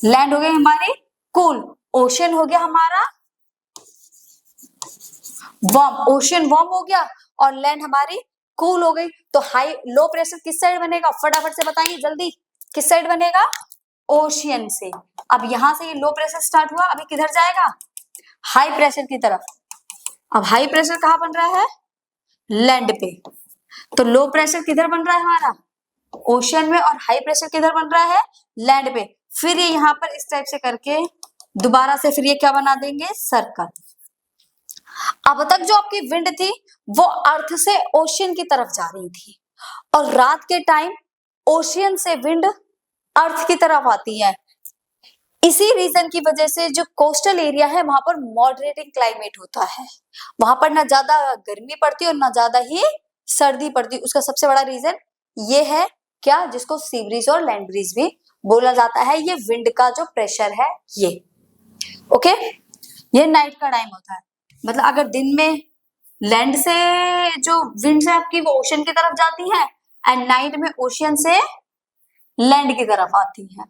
लैंड हो गई हमारी कूल, ओशियन हो गया हमारा वार्म, ओशियन वार्म हो गया और लैंड हमारी कूल हो गई। तो हाई लो प्रेशर किस साइड बनेगा, फटाफट से बताइए जल्दी, किस साइड बनेगा, ओशियन से। अब यहां से ये लो प्रेशर स्टार्ट हुआ, अभी किधर जाएगा, हाई प्रेशर की तरफ। अब हाई प्रेशर कहां बन रहा है, लैंड पे। तो लो प्रेशर किधर बन रहा है हमारा, ओशियन में, और हाई प्रेशर किधर बन रहा है, लैंड पे। फिर ये यहाँ पर इस टाइप से करके दोबारा से फिर ये क्या बना देंगे, सर्कल। अब तक जो आपकी विंड थी वो अर्थ से ओशियन की तरफ जा रही थी, और रात के टाइम ओशियन से विंड अर्थ की तरफ आती है। इसी रीजन की वजह से जो कोस्टल एरिया है वहां पर मॉडरेटिंग क्लाइमेट होता है, वहां पर ना ज्यादा गर्मी पड़ती और ना ज्यादा ही सर्दी पड़ती। उसका सबसे बड़ा रीजन ये है क्या, जिसको सी ब्रीज और लैंड ब्रीज भी बोला जाता है, ये विंड का जो प्रेशर है ये। ओके, ये नाइट का टाइम होता है, मतलब अगर दिन में लैंड से जो विंड है आपकी वो ओशियन की तरफ जाती है, एंड नाइट में ओशियन से लैंड की तरफ आती है।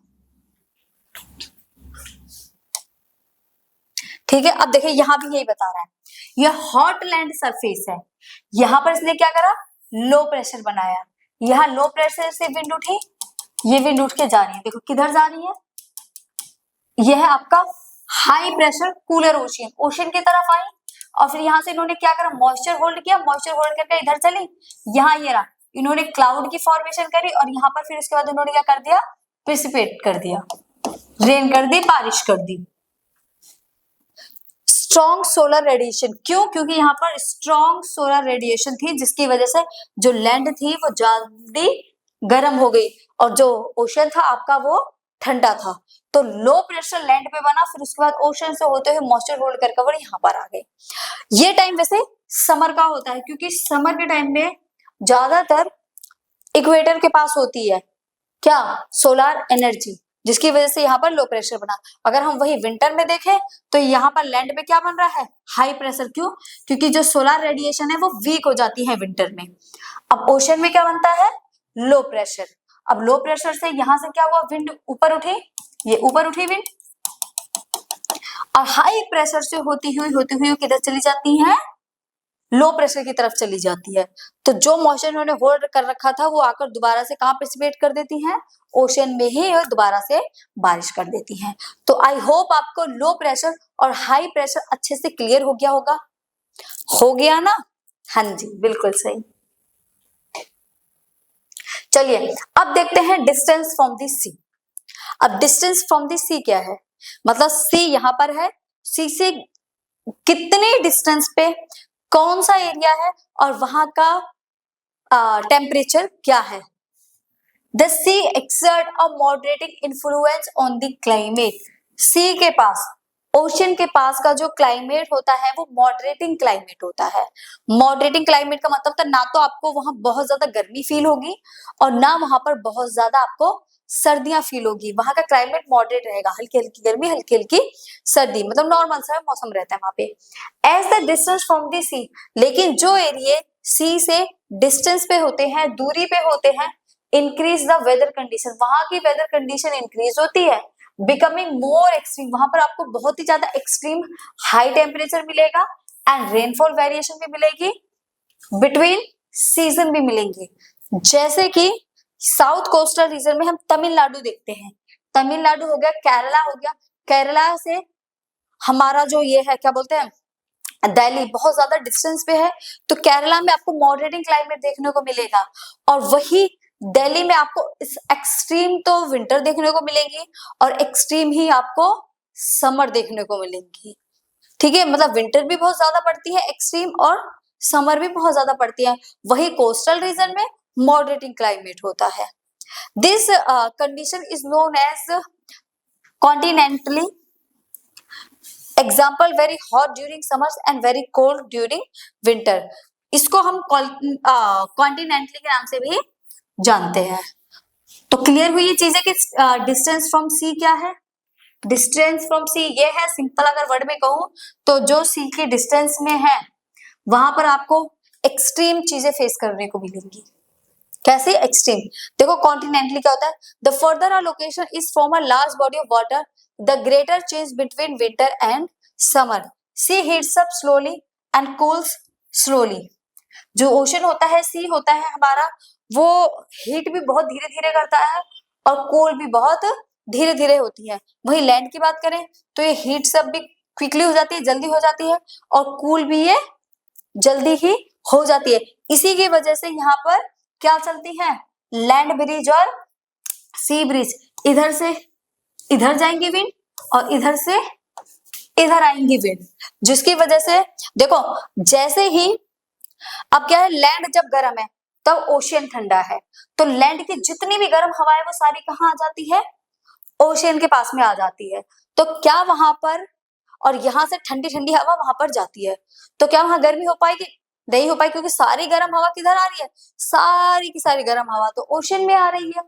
ठीक है, अब देखिए यहां भी यही बता रहा है, यह हॉट लैंड सरफेस है, यहां पर इसने क्या करा, लो प्रेशर बनाया, यहां लो प्रेशर से विंड उठी, ये विंड उठ के जा रही है, देखो किधर जा रही है, यह है आपका high pressure cooler ocean, ocean की तरफ आई, और फिर यहां से इन्होंने क्या करा, मॉइस्चर होल्ड किया, मॉइस्चर होल्ड करके इधर चली, यहाँ ये रहा, इन्होंने क्लाउड की फॉर्मेशन करी, और यहाँ पर फिर उसके बाद इन्होंने क्या कर दिया, प्रेसिपिटेट कर दिया, रेन कर दी, बारिश कर दी। स्ट्रॉन्ग सोलर रेडिएशन, क्यों, क्योंकि यहाँ पर स्ट्रॉन्ग सोलर रेडिएशन थी, जिसकी वजह से जो लैंड थी वो जल्दी गर्म हो गई, और जो ओशन था आपका वो ठंडा था। तो लो प्रेशर लैंड पे बना, फिर उसके बाद ओशन से होते हुए मॉइस्चर होल्ड कर कवर यहाँ पर आ गए। ये टाइम वैसे समर का होता है, क्योंकि समर के टाइम में ज्यादातर इक्वेटर के पास होती है क्या, सोलर एनर्जी, जिसकी वजह से यहाँ पर लो प्रेशर बना। अगर हम वही विंटर में देखें तो यहाँ पर लैंड पे क्या बन रहा है, हाई प्रेशर, क्यों, क्योंकि जो सोलर रेडिएशन है वो वीक हो जाती है विंटर में। अब ओशन में क्या बनता है, लो प्रेशर। अब लो प्रेशर से यहां से क्या हुआ, विंड ऊपर उठी, ये ऊपर उठी विंड, और हाई प्रेशर से होती हुई किधर चली जाती है, लो प्रेशर की तरफ चली जाती है। तो जो मॉइस्चर उन्होंने होल्ड कर रखा था वो आकर दोबारा से कहां प्रेसिपिटेट कर देती हैं, ओशन में ही, और दोबारा से बारिश कर देती हैं। तो आई होप आपको लो प्रेशर और हाई प्रेशर अच्छे से क्लियर हो गया होगा, हो गया ना, हाँ जी बिल्कुल सही। चलिए अब देखते हैं डिस्टेंस फ्रॉम द सी। अब डिस्टेंस फ्रॉम द सी क्या है, मतलब सी यहाँ पर है, सी से कितने डिस्टेंस पे कौन सा एरिया है और वहां का टेम्परेचर क्या है। The sea exert a moderating influence on the climate. Sea के पास, ओशन के पास का जो क्लाइमेट होता है वो मॉडरेटिंग क्लाइमेट होता है। मॉडरेटिंग क्लाइमेट का मतलब था ना तो आपको वहां बहुत ज्यादा गर्मी फील होगी और ना वहां पर बहुत ज्यादा आपको सर्दियां फील होगी, वहां का क्लाइमेट मॉडरेट रहेगा, हल्की हल्की गर्मी हल्की हल्की सर्दी, मतलब नॉर्मल सा मौसम रहता है वहां पे। As the distance from the sea, लेकिन जो एरिया सी से डिस्टेंस पे होते हैं, दूरी पे होते हैं, इंक्रीज द वेदर कंडीशन, वहां की वेदर कंडीशन इंक्रीज होती है, बिकमिंग मोर एक्सट्रीम, वहां पर आपको बहुत ही ज्यादा एक्सट्रीम हाई टेम्परेचर मिलेगा, एंड रेनफॉल वेरिएशन भी मिलेगी, बिटवीन सीजन भी मिलेंगे। जैसे कि साउथ कोस्टल रीजन में हम तमिलनाडु देखते हैं, तमिलनाडु हो गया, केरला हो गया, केरला से हमारा जो ये है क्या बोलते हैं दिल्ली बहुत ज्यादा डिस्टेंस पे है, तो केरला में आपको मॉडरेटिंग क्लाइमेट देखने को मिलेगा, और वही दिल्ली में आपको इस एक्सट्रीम तो विंटर देखने को मिलेगी और एक्सट्रीम ही आपको समर देखने को मिलेंगी। ठीक है, मतलब विंटर भी बहुत ज्यादा पड़ती है एक्सट्रीम, और समर भी बहुत ज्यादा पड़ती है, वही कोस्टल रीजन में मॉडरेटिंग क्लाइमेट होता है। This condition is known as continentally, example very hot during summers and very cold during winter. इसको हम कॉन्टिनेंटली के नाम से भी जानते हैं। तो क्लियर हुई ये चीजें कि डिस्टेंस फ्रॉम सी क्या है, डिस्टेंस फ्रॉम सी ये है, सिंपल अगर वर्ड में कहूं तो जो सी के डिस्टेंस में है वहां पर आपको एक्सट्रीम चीजें फेस करने को मिलेंगी। कैसे एक्सट्रीम? देखो कॉन्टिनेंटली क्या होता है, the farther a location is from a large body of water the greater change between winter and summer, sea heats up slowly and cools slowly. जो ओशन होता है, सी होता है हमारा, वो हीट भी बहुत धीरे धीरे करता है और कोल्ड भी बहुत धीरे धीरे होती है। वही लैंड की बात करें तो ये हीट सब भी क्विकली हो जाती है, जल्दी हो जाती है, और कूल भी ये जल्दी ही हो जाती है। इसी की वजह से यहाँ पर क्या चलती है, लैंड ब्रिज और सी ब्रिज। इधर से इधर जाएंगी विंड और इधर से इधर आएंगी विंड, जिसकी वजह से देखो जैसे ही अब क्या है, लैंड जब गर्म है तब ओशियन ठंडा है, तो लैंड की जितनी भी गर्म हवा है वो सारी कहाँ आ जाती है, ओशियन के पास में आ जाती है। तो क्या वहां पर, और यहाँ से ठंडी ठंडी हवा वहां पर जाती है, तो क्या वहां गर्मी हो पाएगी? नहीं हो पाएगी, क्योंकि सारी गर्म हवा किधर आ रही है, सारी की सारी गर्म हवा तो ओशियन में आ रही है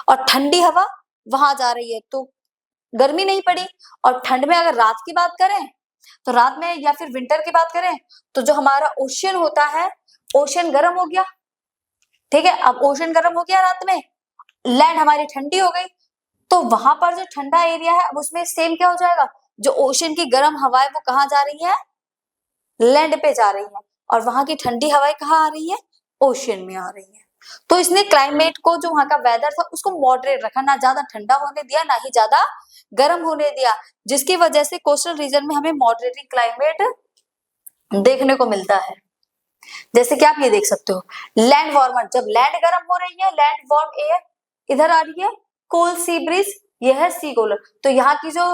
और ठंडी हवा वहां जा रही है, तो गर्मी नहीं पड़ी। और ठंड में अगर रात की बात करें तो रात में या फिर विंटर की बात करें तो जो हमारा ओशियन होता है, ओशियन गर्म हो गया, ठीक है। अब ओशियन गर्म हो गया रात में, लैंड हमारी ठंडी हो गई, तो वहां पर जो ठंडा एरिया है अब उसमें सेम क्या हो जाएगा, जो ओशियन की गर्म हवाएं वो कहाँ जा रही है, लैंड पे जा रही है, और वहां की ठंडी हवाएं कहाँ आ रही है, ओशियन में आ रही है। तो इसने क्लाइमेट को, जो वहां का वेदर था उसको मॉडरेट रखा, ना ज्यादा ठंडा होने दिया ना ही ज्यादा गर्म होने दिया, जिसकी वजह से कोस्टल रीजन में हमें मॉडरेटिंग क्लाइमेट देखने को मिलता है। जैसे कि आप ये देख सकते हो, लैंड वार्मर, जब लैंड गर्म हो रही है, लैंड वार्म एयर इधर आ रही है, कोल्ड सी ब्रीज ये है सी कूलर, तो यहाँ की जो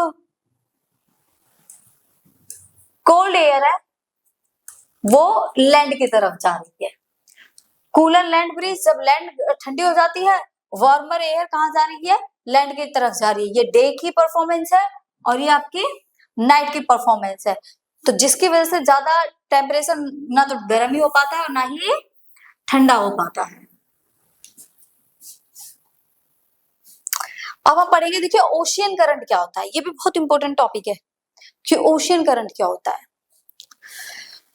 कोल्ड एयर है वो लैंड की तरफ जा रही है। कूलर लैंड ब्रीज, जब लैंड ठंडी हो जाती है, वार्मर एयर कहाँ जा रही है, लैंड की तरफ जा रही है। ये डे की परफॉर्मेंस है और ये आपकी नाइट की परफॉर्मेंस है, तो जिसकी वजह से ज्यादा टेम्परेचर ना तो गर्म ही हो पाता है और ना ही ठंडा हो पाता है। अब हम पढ़ेंगे, देखिए ओशियन करंट क्या होता है, ये भी बहुत इंपॉर्टेंट टॉपिक है कि ओशियन करंट क्या होता है।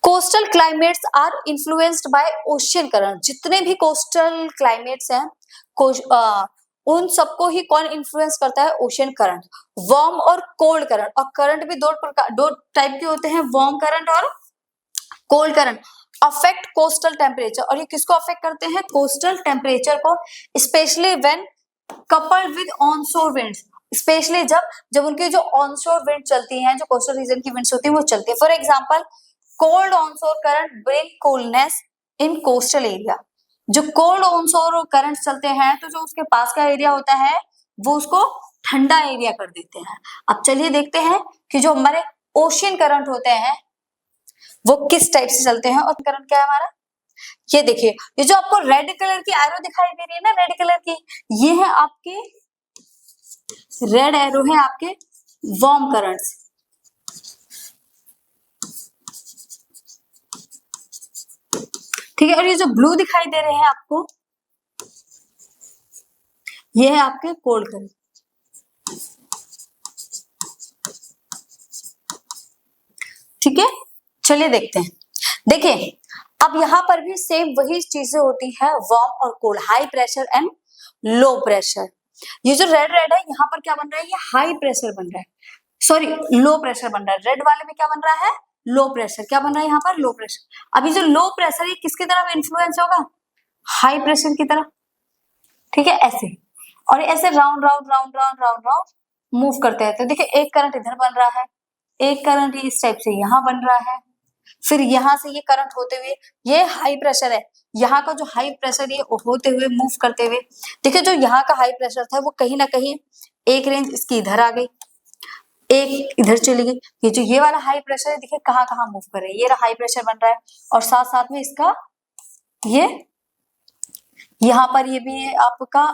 Coastal climates are influenced by ocean current. जितने भी कोस्टल क्लाइमेट्स हैं उन सबको ही कौन इन्फ्लुएंस करता है, ओशियन करंट। वार्म और कोल्ड करंट, और करंट भी दो टाइप के होते हैं, वार्म करंट और cold current. Affect coastal temperature, और ये किसको अफेक्ट करते हैं, कोस्टल टेम्परेचर को, specially when coupled with onshore winds, specially जब उनकी जो ऑनशोर विंड चलती हैं, जो कोस्टल रीजन की विंड्स होती है वो चलती है। For example cold onshore current bring coolness in coastal area. जो कोल्ड ऑनशोर करंट चलते हैं तो जो उसके पास का एरिया होता है वो उसको ठंडा एरिया कर देते हैं। अब चलिए देखते हैं कि जो हमारे ओशियन करंट होते हैं वो किस टाइप से चलते हैं। और करंट क्या है हमारा, ये देखिए, ये जो आपको रेड कलर की एरो दिखाई दे रही है ना, रेड कलर की, ये है आपके रेड एरो है आपके वार्म करंट्स। ठीक है, और ये जो ब्लू दिखाई दे रहे हैं आपको, ये है आपके कोल्ड करंट। ठीक है, चलिए देखते हैं। देखिए अब यहाँ पर भी सेम वही चीजें होती है, वार्म और cold, high pressure and low pressure. ये जो रेड रेड है यहाँ पर क्या बन रहा है, ये हाई प्रेशर बन रहा है, सॉरी लो प्रेशर बन रहा है। रेड वाले में क्या बन रहा है, लो प्रेशर। क्या बन रहा है यहाँ पर, लो प्रेशर। अभी जो लो प्रेशर ये किसकी तरफ इन्फ्लुएंस होगा, हाई प्रेशर की तरफ। ठीक है, ऐसे, और ऐसे round round round round round round move करते हैं। तो देखिए एक करंट इधर बन रहा है, एक करंट इस टाइप से यहाँ बन रहा है, फिर यहाँ से ये करंट होते हुए, ये हाई प्रेशर है, यहाँ का जो हाई प्रेशर ये होते हुए मूव करते हुए, देखिए जो यहाँ का हाई प्रेशर था वो कहीं ना कहीं एक रेंज इसकी इधर आ गई, एक इधर चली गई। ये जो ये वाला हाई प्रेशर है देखिए कहाँ कहाँ मूव कर रहा है, ये हाई प्रेशर बन रहा है, और साथ साथ में इसका ये यहाँ पर ये भी आपका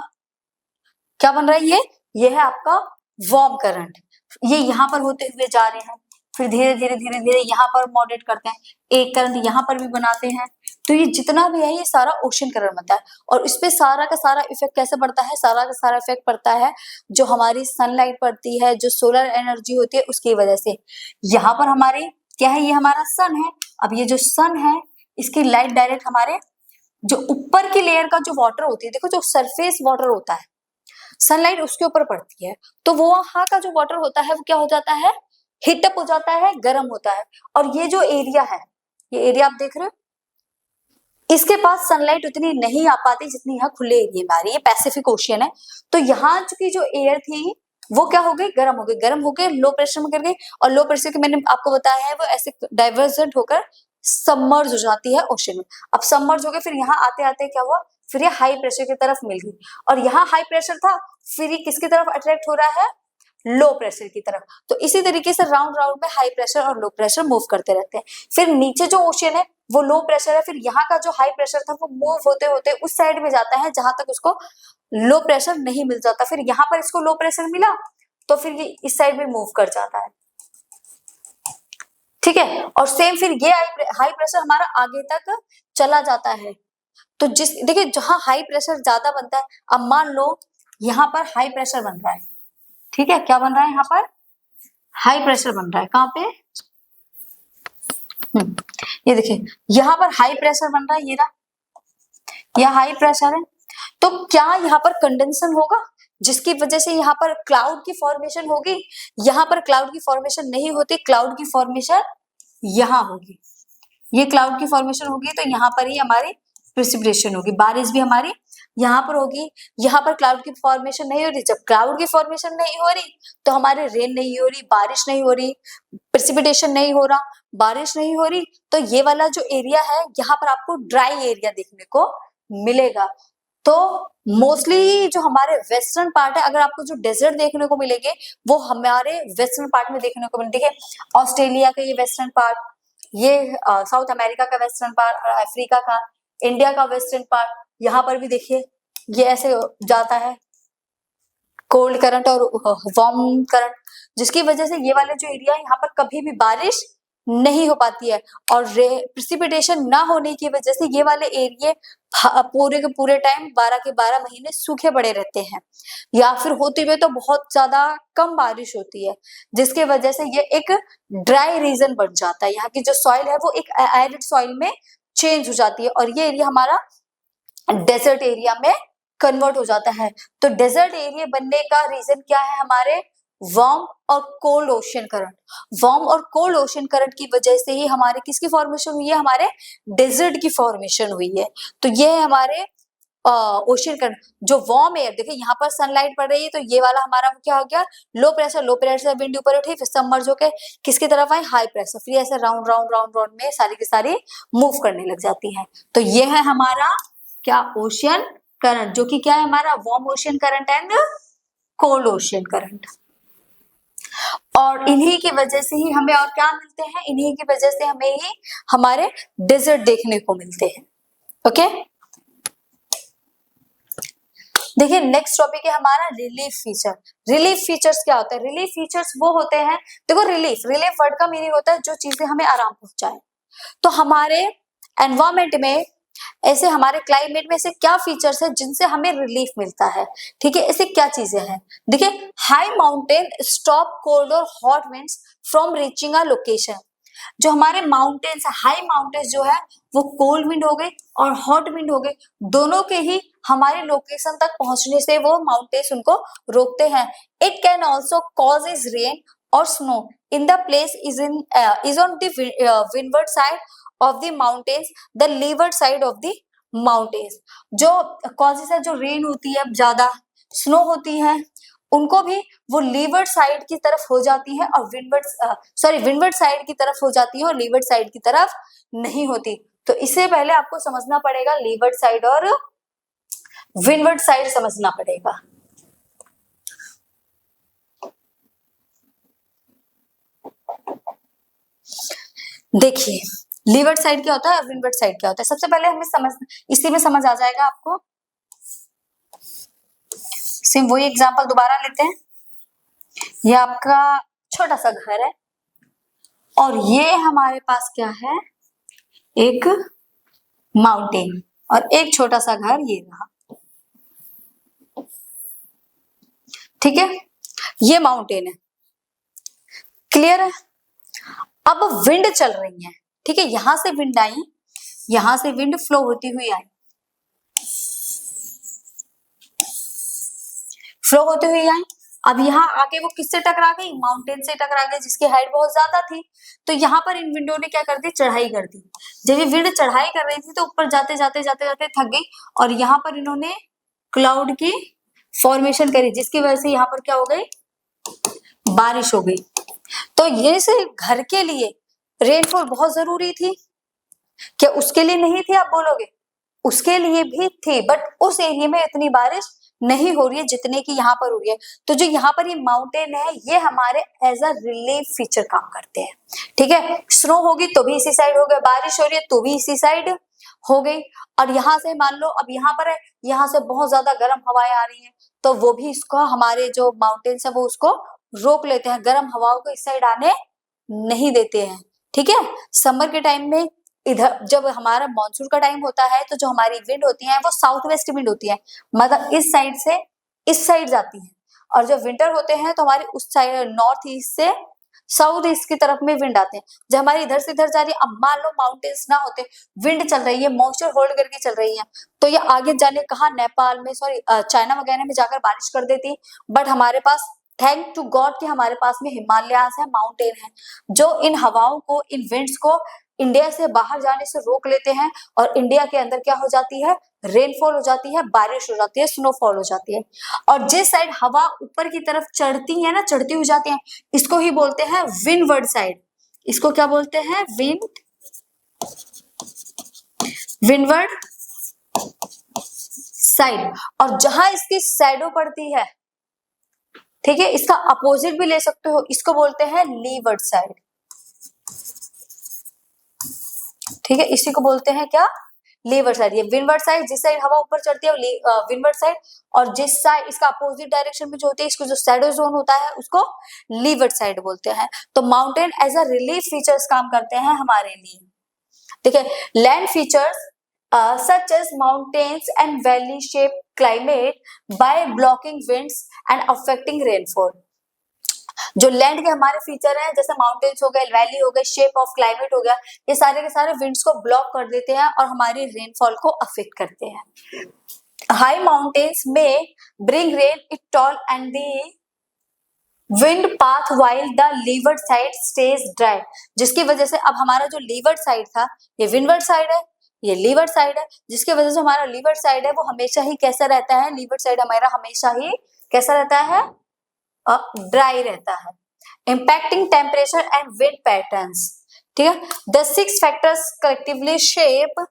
क्या बन रहा है, ये है आपका वार्म करंट। ये यहाँ पर होते हुए जा रहे हैं, फिर धीरे धीरे धीरे धीरे यहाँ पर मॉडरेट करते हैं, एक करंट यहाँ पर भी बनाते हैं। तो ये जितना भी है ये सारा ओशन करंट बनता है। और इस पे सारा का सारा इफेक्ट कैसे पड़ता है, सारा का सारा इफेक्ट पड़ता है जो हमारी सनलाइट पड़ती है, जो सोलर एनर्जी होती है उसकी वजह से। यहाँ पर हमारे क्या है, ये हमारा सन है। अब ये जो सन है इसकी लाइट डायरेक्ट हमारे जो ऊपर की लेयर का जो वाटर होती है, देखो जो सरफेस वाटर होता है, सनलाइट उसके ऊपर पड़ती है, तो वो वहां का जो वाटर होता है वो क्या हो जाता है, हीटअप हो जाता है, गर्म होता है। और ये जो एरिया है, ये एरिया आप देख रहे हो, इसके पास सनलाइट उतनी नहीं आ पाती जितनी यहाँ खुले एरिया में आ रही है। पैसिफिक ओशियन है, तो यहाँ की जो एयर थी वो क्या हो गई, गर्म हो गई, गर्म होकर लो प्रेशर में गिर गई। और लो प्रेशर के मैंने आपको बताया है वो ऐसे डाइवर्जेंट होकर सबमर्ज हो जाती है ओशन में। अब सबमर्ज हो गए, फिर यहाँ आते आते क्या हुआ, फिर ये हाई प्रेशर की तरफ मिल गई। और यहाँ हाई प्रेशर था, फिर ये किसकी तरफ अट्रैक्ट हो रहा है, लो प्रेशर की तरफ। तो इसी तरीके से राउंड राउंड में हाई प्रेशर और लो प्रेशर मूव करते रहते हैं। फिर नीचे जो ओशन है वो लो प्रेशर है, फिर यहाँ का जो हाई प्रेशर था वो मूव होते होते उस साइड में जाता है जहां तक उसको लो प्रेशर नहीं मिल जाता। फिर यहाँ पर इसको लो प्रेशर मिला तो फिर ये इस साइड में मूव कर जाता है, ठीक है। और सेम फिर ये हाई प्रेशर हमारा आगे तक चला जाता है। तो जिस देखिए जहां हाई प्रेशर ज्यादा बनता है, अब मान लो यहाँ पर हाई प्रेशर बन रहा है, ठीक है, क्या बन रहा है यहाँ पर, हाई प्रेशर बन रहा है, कहाँ पे, ये देखिए यहाँ पर हाई प्रेशर बन रहा है, ये रहा, यह हाई प्रेशर है। तो क्या यहाँ पर कंडेंसन होगा जिसकी वजह से यहाँ पर क्लाउड की फॉर्मेशन होगी, यहाँ पर क्लाउड की फॉर्मेशन नहीं होती, क्लाउड की फॉर्मेशन यहाँ होगी, ये क्लाउड की फॉर्मेशन होगी, तो यहाँ पर ही हमारी प्रेसिपिटेशन होगी, बारिश भी हमारी यहाँ पर होगी। यहाँ पर क्लाउड की फॉर्मेशन नहीं हो रही, जब क्लाउड की फॉर्मेशन नहीं हो रही तो हमारे रेन नहीं हो रही, बारिश नहीं हो रही, प्रेसिपिटेशन नहीं हो रहा, बारिश नहीं हो रही, तो ये वाला जो एरिया है यहाँ पर आपको ड्राई एरिया देखने को मिलेगा। तो मोस्टली जो हमारे वेस्टर्न पार्ट है, अगर आपको जो डेजर्ट देखने को मिलेंगे वो हमारे वेस्टर्न पार्ट में देखने को मिलेंगे। ऑस्ट्रेलिया का ये वेस्टर्न पार्ट, ये साउथ अमेरिका का वेस्टर्न पार्ट, अफ्रीका का, इंडिया का वेस्टर्न पार्ट, यहाँ पर भी देखिए ये ऐसे जाता है कोल्ड करंट और वार्म करंट, जिसकी वजह से ये वाले जो एरिया है यहाँ पर कभी भी बारिश नहीं हो पाती है। और प्रेसिपिटेशन ना होने की वजह से ये वाले एरिया पूरे के पूरे टाइम 12 के 12 महीने सूखे पड़े रहते हैं, या फिर होते हुए तो बहुत ज्यादा कम बारिश होती है, जिसके वजह से ये एक ड्राई रीजन बन जाता है। यहाँ की जो सॉइल है वो एक एरिड सॉइल में चेंज हो जाती है और ये एरिया हमारा डेजर्ट एरिया में कन्वर्ट हो जाता है। तो डेजर्ट एरिया बनने का रीजन क्या है, हमारे वार्म और कोल्ड ओशन करंट। वार्म और कोल्ड ओशन करंट की वजह से ही हमारे किसकी फॉर्मेशन हुई है, हमारे डेजर्ट की फॉर्मेशन हुई है। तो ये है हमारे ओशन करंट। जो वार्म एयर, देखिए यहाँ पर सनलाइट पड़ रही है तो ये वाला हमारा क्या हो गया, लो प्रेशर विंड ऊपर उठी, फिर सबमर्ज होकर किसकी तरफ आए, हाई प्रेशर, फिर ऐसे राउंड राउंड राउंड राउंड में सारी की सारी मूव करने लग जाती है। तो ये है हमारा क्या, ओशन करंट, जो कि क्या है हमारा warm ocean current and cold ocean current. और इन्हीं की वजह से ही हमें और क्या मिलते हैं, इन्हीं की वजह से हमें ही हमारे डेजर्ट देखने को मिलते हैं। ओके, देखिए नेक्स्ट टॉपिक है हमारा रिलीफ फीचर। रिलीफ फीचर्स क्या होता है, रिलीफ फीचर्स वो होते हैं, देखो रिलीफ वर्ड का मीनिंग होता है जो चीजें हमें आराम पहुंचाए। तो हमारे एनवायरमेंट में ऐसे, हमारे क्लाइमेट में ऐसे क्या फीचर्स है जिनसे हमें रिलीफ मिलता है, ठीक है, ऐसे क्या चीजें हैं। देखिए हाई माउंटेन स्टॉप कोल्ड और hot winds from reaching a location. जो हमारे माउंटेन्स, हाई माउंटेन्स जो है वो कोल्ड विंड हो गए और हॉट विंड हो गए, दोनों के ही हमारे लोकेशन तक पहुंचने से वो माउंटेन्स उनको रोकते हैं। It can also causes rain और snow in the place is on the windward side of the mountains, the leeward side of the mountains। जो कॉजेस है, जो रेन होती है, ज्यादा स्नो होती है, उनको भी वो लीवर्ड साइड की तरफ हो जाती है और विंडवर्ड साइड की तरफ हो जाती है और लीवर्ड साइड की तरफ नहीं होती। तो इससे पहले आपको समझना पड़ेगा लीवर्ड साइड और विंडवर्ड साइड समझना पड़ेगा। देखिए लीवर्ड साइड क्या होता है और विंडवर्ड साइड क्या होता है, सबसे पहले हमें इसी में समझ आ जाएगा आपको। सेम वही एग्जांपल दोबारा लेते हैं। ये आपका छोटा सा घर है, और ये हमारे पास क्या है, एक माउंटेन, और एक छोटा सा घर ये रहा। ठीक है, ये माउंटेन है, क्लियर है। अब विंड चल रही है, ठीक है, यहां से विंड आई, यहां से विंड फ्लो होती हुई आई, फ्लो होती हुई आई। अब यहाँ आके वो किससे टकरा गई, माउंटेन से टकरा गई, जिसकी हाइट बहुत ज्यादा थी। तो यहाँ पर इन विंडो ने क्या कर दी, चढ़ाई कर दी। जब ये विंड चढ़ाई कर रही थी तो ऊपर जाते जाते जाते जाते थक गई, और यहाँ पर इन्होंने क्लाउड की फॉर्मेशन करी, जिसकी वजह से यहाँ पर क्या हो गई, बारिश हो गई। तो ये से घर के लिए रेनफॉल बहुत जरूरी थी, क्या उसके लिए नहीं थी, आप बोलोगे उसके लिए भी थी, बट उस एरिया में इतनी बारिश नहीं हो रही है जितने की यहाँ पर हो रही है। तो जो यहाँ पर ये माउंटेन है, ये हमारे एज अ रिलीफ फीचर काम करते हैं। ठीक है, स्नो होगी तो भी इसी साइड हो गया, बारिश हो रही है तो भी इसी साइड हो गई। और यहाँ से मान लो अब यहाँ पर है, यहाँ से बहुत ज्यादा गर्म हवाएं आ रही हैं, तो वो भी इसको, हमारे जो माउंटेन्स है वो उसको रोक लेते हैं, गर्म हवाओं को इस साइड आने नहीं देते हैं। ठीक है, समर के टाइम में इधर जब हमारा मानसून का टाइम होता है तो जो हमारी विंड होती है वो साउथ वेस्ट विंड होती है, मतलब इस साइड से इस साइड जाती है। और जब विंटर होते हैं तो हमारे उस साइड नॉर्थ ईस्ट से साउथ ईस्ट की तरफ में विंड आते हैं। जब हमारी इधर से इधर जा रही है, अब मान लो माउंटेन्स ना होते, विंड चल रही है, मॉइस्चर होल्ड करके चल रही है, तो ये आगे जाने कहा नेपाल में, सॉरी चाइना वगैरह में जाकर बारिश कर देती। बट हमारे पास थैंक टू गॉड कि हमारे पास में हिमालयास है, माउंटेन है, जो इन हवाओं को, इन विंड्स को इंडिया से बाहर जाने से रोक लेते हैं, और इंडिया के अंदर क्या हो जाती है, रेनफॉल हो जाती है, बारिश हो जाती है, स्नोफॉल हो जाती है। और जिस साइड हवा ऊपर की तरफ चढ़ती है ना, चढ़ती हुई जाती है, इसको ही बोलते हैं विंडवर्ड साइड। इसको क्या बोलते हैं, विंडवर्ड साइड। और जहां इसकी सैडो पड़ती है, ठीक है, इसका अपोजिट भी ले सकते हो, इसको बोलते हैं लीवर्ड साइड। ठीक है, इसी को बोलते हैं क्या, लीवर्ड साइड। ये विंडवर्ड साइड, जिस साइड हवा ऊपर चढ़ती है विंडवर्ड साइड, और जिस साइड इसका अपोजिट डायरेक्शन में जो होती है, इसको जो शैडो जोन होता है उसको लीवर्ड साइड बोलते हैं। तो mountain as a relief features काम करते हैं हमारे लिए। ठीक है, land features such as mountains and valley shape climate by blocking winds and affecting rainfall। जो लैंड के हमारे फीचर हैं, जैसे माउंटेन्स हो गए, वैली हो गए, शेप ऑफ क्लाइमेट हो गया, ये सारे के सारे विंड्स को ब्लॉक कर देते हैं और हमारी रेनफॉल को अफेक्ट करते हैं। हाई माउंटेन्स में bring rain it tall and the wind path while the levered side stage dry, जिसकी वजह से अब हमारा जो लीवर्ड साइड था, ये विंडवर्ड साइड है, ये लीवर्ड साइड है, जिसकी वजह से हमारा लीवर्ड साइड है वो हमेशा ही कैसा रहता है, लीवर्ड साइड हमारा हमेशा ही कैसा रहता है, ड्राई रहता है। Impacting temperature and wind patterns. ठीक है, the 6 factors collectively shape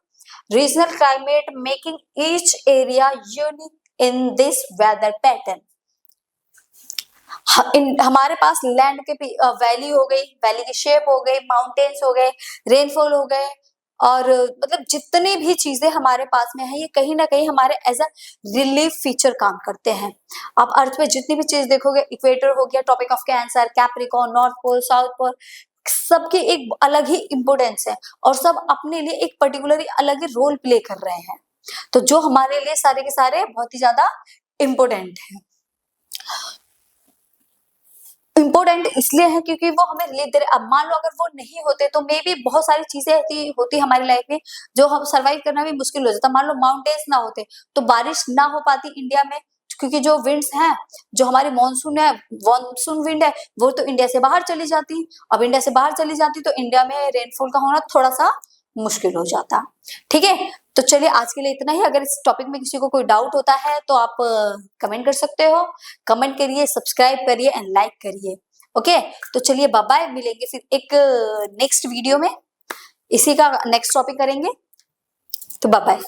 regional climate making each area unique in this weather pattern. हमारे पास लैंड के वैली हो गई, वैली की शेप हो गई, माउंटेन्स हो गए, रेनफॉल हो गए, और मतलब जितनी भी चीजें हमारे पास में है, ये कहीं ना कहीं हमारे एज अ रिलीफ फीचर काम करते हैं। आप अर्थ में जितनी भी चीज देखोगे, इक्वेटर हो गया, tropic of cancer, capricorn, north pole, south pole, सबकी एक अलग ही इंपोर्टेंस है, और सब अपने लिए एक पर्टिकुलरली अलग ही रोल प्ले कर रहे हैं। तो जो हमारे लिए सारे के सारे बहुत ही ज्यादा इंपोर्टेंट है। इम्पोर्टेंट इसलिए है क्योंकि वो हमें रिलीफ दे रहे। अब मान लो अगर वो नहीं होते तो मे बी बहुत सारी चीजें ऐसी होती हमारी लाइफ में जो हम सरवाइव करना भी मुश्किल हो जाता। मान लो माउंटेन्स ना होते तो बारिश ना हो पाती इंडिया में, क्योंकि जो विंड्स हैं, जो हमारी मानसून विंड है, वो तो इंडिया से बाहर चली जाती। अब इंडिया से बाहर चली जाती तो इंडिया में रेनफॉल का होना थोड़ा सा मुश्किल हो जाता। ठीक है, तो चलिए आज के लिए इतना ही। अगर इस टॉपिक में किसी को कोई डाउट होता है तो आप कमेंट कर सकते हो। कमेंट करिए, सब्सक्राइब करिए एंड लाइक करिए। ओके, तो चलिए बाय बाय, मिलेंगे फिर एक नेक्स्ट वीडियो में, इसी का नेक्स्ट टॉपिक करेंगे। तो बाय बाय।